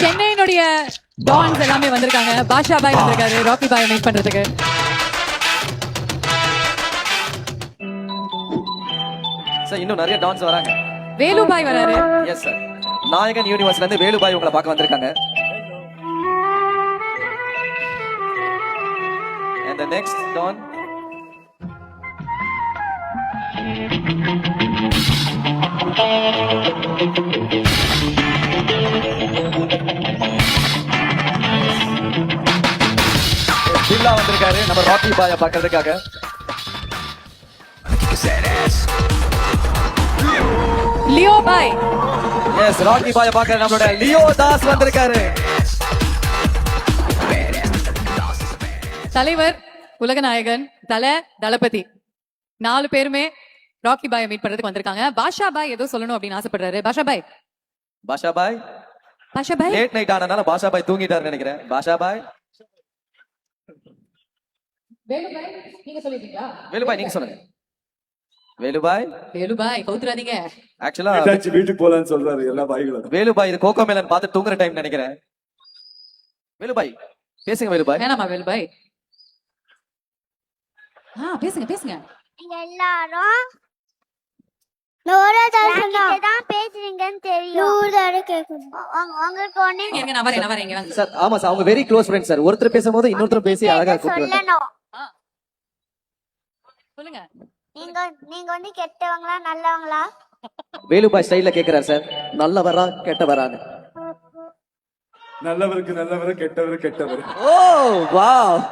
சென்னையினுடைய dance எல்லாமே வந்திருக்காங்க. பாஷா பாய் வந்திருக்காரு ராக்கி பாய் மீட் பண்றதுக்கு. சார் இன்னும் நிறைய டான்ஸ் வராங்க. வேலு பாய் வராரு. Yes sir. நாயகன் யூனிவர்ஸ்ல இருந்து வேலு பாய் உங்களை பார்க்க வந்திருக்காங்க. And the next don பில்லா வந்திருக்காரு நம்ம ராக்கி பாய பார்க்கிறதுக்காக. லியோ பாய். எஸ் ராக்கி பாய பார்க்க நம்மளோட லியோ தாஸ் வந்திருக்காரு. தலைவர், உலகநாயகன், தளபதி 4 பேருமே ராக்கி பாய் மீட் பண்றதுக்கு வந்திருக்காங்க. பாஷா பாய் ஏதோ சொல்லணும் அப்படின்னு ஆசைப்படுறாரு. பாஷா பாய். பாஷா பாய். பாஷா பாய். லேட் நைட் ஆனனால பாஷா பாய் தூங்கிட்டாருன்னு நினைக்கிறேன். பாஷா பாய். வேலு பாய் நீங்க சொல்லிட்டீங்களா? வேலு பாய் நீங்க சொல்லுங்க. வேலு பாய். வேலு பாய் கவுத்துறாதீங்க. ஆக்சுவலா வீட்டுக்கு போலான்னு சொல்றாரு எல்லா பாய்களும். வேலு பாய் இது கோகோ மேலன் பார்த்து தூங்குற டைம் நினைக்கிறேன். வேலு பாய் பேசுங்க. வேலு பாய். வேணாமா வேலு பாய்? பேசுங்க பேசுங்க. எல்லாரும் தான் பேசுறீங்கன்னு தெரியும். உங்களுக்கு ஒண்ணு எங்க நான் வரேன் வாங்க. சார் ஆமா சார் அவங்க வெரி க்ளோஸ் ஃப்ரெண்ட்ஸ் சார். ஒருத்தர் பேசும்போது இன்னொருத்தர் பேசி அழகா கூப்பிடுவாங்க. சொல்லணும். சொல்லுங்க. நீங்க வந்து கெட்டவங்களா நல்லவங்களா? வேலு பாய் ஸ்டைல்ல கேக்குறாரு சார். நல்லவரா கெட்டவரான்னு. நல்லவருக்கு நல்லவர், கெட்டவர் கெட்டவர். Oh wow.